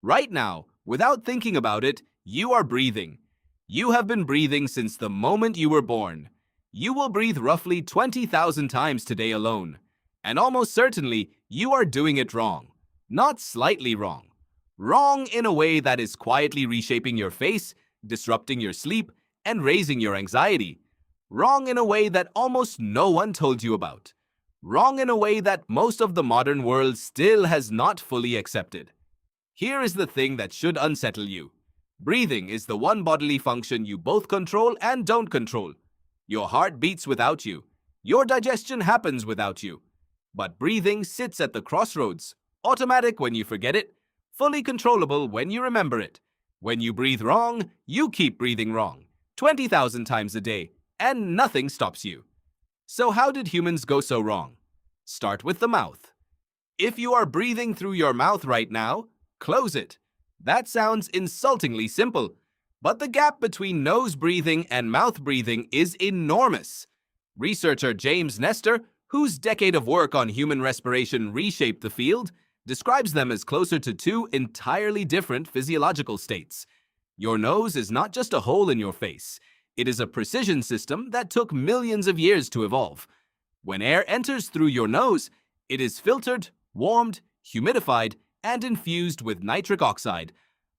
Right now, without thinking about it, you are breathing. You have been breathing since the moment you were born. You will breathe roughly 20,000 times today alone. And almost certainly, you are doing it wrong. Not slightly wrong. Wrong in a way that is quietly reshaping your face, disrupting your sleep, and raising your anxiety. Wrong in a way that almost no one told you about. Wrong in a way that most of the modern world still has not fully accepted. Here is the thing that should unsettle you. Breathing is the one bodily function you both control and don't control. Your heart beats without you. Your digestion happens without you. But breathing sits at the crossroads, automatic when you forget it, fully controllable when you remember it. When you breathe wrong, you keep breathing wrong, 20,000 times a day, and nothing stops you. So how did humans go so wrong? Start with the mouth. If you are breathing through your mouth right now, close it. That sounds insultingly simple, but the gap between nose breathing and mouth breathing is enormous. Researcher James Nestor, whose decade of work on human respiration reshaped the field, describes them as closer to two entirely different physiological states. Your nose is not just a hole in your face. It is a precision system that took millions of years to evolve. When air enters through your nose, it is filtered, warmed, humidified, and infused with nitric oxide,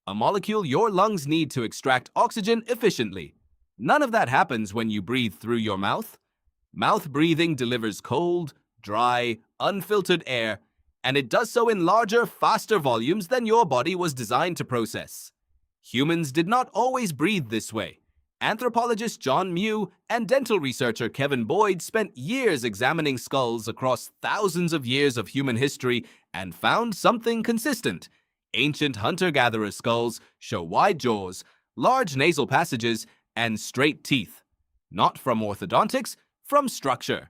a molecule your lungs need to extract oxygen efficiently. None of that happens when you breathe through your mouth. Mouth breathing delivers cold, dry, unfiltered air, and it does so in larger, faster volumes than your body was designed to process. Humans did not always breathe this way. Anthropologist John Mew and dental researcher Kevin Boyd spent years examining skulls across thousands of years of human history and found something consistent. Ancient hunter-gatherer skulls show wide jaws, large nasal passages, and straight teeth. Not from orthodontics, from structure.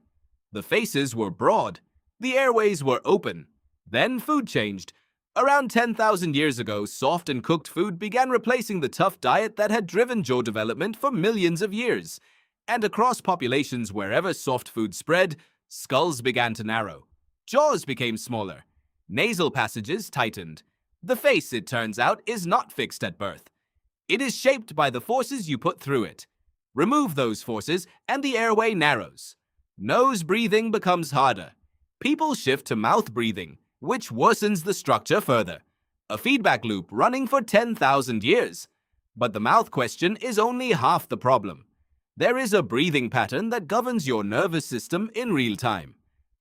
The faces were broad. The airways were open. Then food changed. Around 10,000 years ago, soft and cooked food began replacing the tough diet that had driven jaw development for millions of years. And across populations wherever soft food spread, skulls began to narrow. Jaws became smaller. Nasal passages tightened. The face, it turns out, is not fixed at birth. It is shaped by the forces you put through it. Remove those forces, and the airway narrows. Nose breathing becomes harder. People shift to mouth breathing, which worsens the structure further. A feedback loop running for 10,000 years. But the mouth question is only half the problem. There is a breathing pattern that governs your nervous system in real time.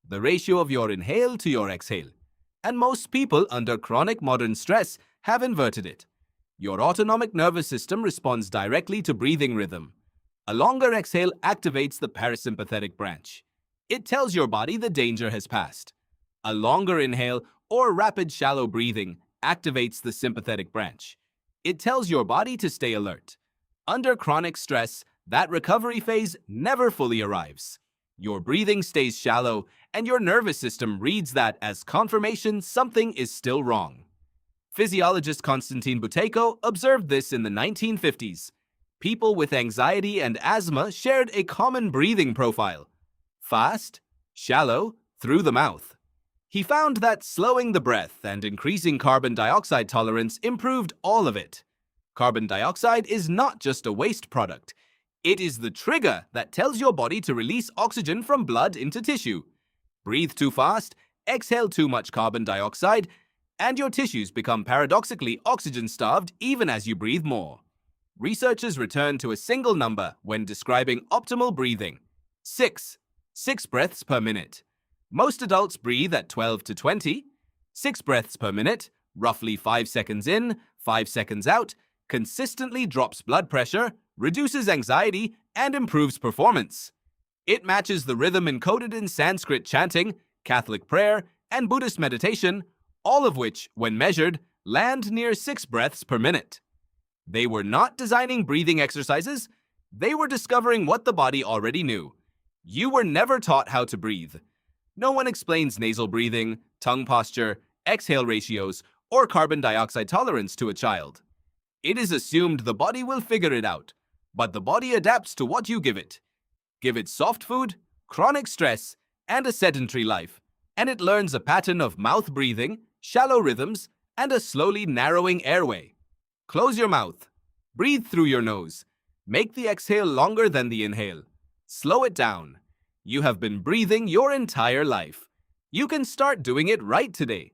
The ratio of your inhale to your exhale. And most people under chronic modern stress have inverted it. Your autonomic nervous system responds directly to breathing rhythm. A longer exhale activates the parasympathetic branch. It tells your body the danger has passed. A longer inhale or rapid shallow breathing activates the sympathetic branch. It tells your body to stay alert. Under chronic stress, that recovery phase never fully arrives. Your breathing stays shallow, and your nervous system reads that as confirmation something is still wrong. Physiologist Konstantin Buteyko observed this in the 1950s. People with anxiety and asthma shared a common breathing profile: fast, shallow, through the mouth. He found that slowing the breath and increasing carbon dioxide tolerance improved all of it. Carbon dioxide is not just a waste product. It is the trigger that tells your body to release oxygen from blood into tissue. Breathe too fast, exhale too much carbon dioxide, and your tissues become paradoxically oxygen-starved even as you breathe more. Researchers return to a single number when describing optimal breathing: 6 breaths per minute. Most adults breathe at 12 to 20. 6 breaths per minute, roughly 5 seconds in, 5 seconds out, consistently drops blood pressure, reduces anxiety, and improves performance. It matches the rhythm encoded in Sanskrit chanting, Catholic prayer, and Buddhist meditation, all of which, when measured, land near 6 breaths per minute. They were not designing breathing exercises. They were discovering what the body already knew. You were never taught how to breathe. No one explains nasal breathing, tongue posture, exhale ratios, or carbon dioxide tolerance to a child. It is assumed the body will figure it out, but the body adapts to what you give it. Give it soft food, chronic stress, and a sedentary life, and it learns a pattern of mouth breathing, shallow rhythms, and a slowly narrowing airway. Close your mouth. Breathe through your nose. Make the exhale longer than the inhale. Slow it down. You have been breathing your entire life. You can start doing it right today.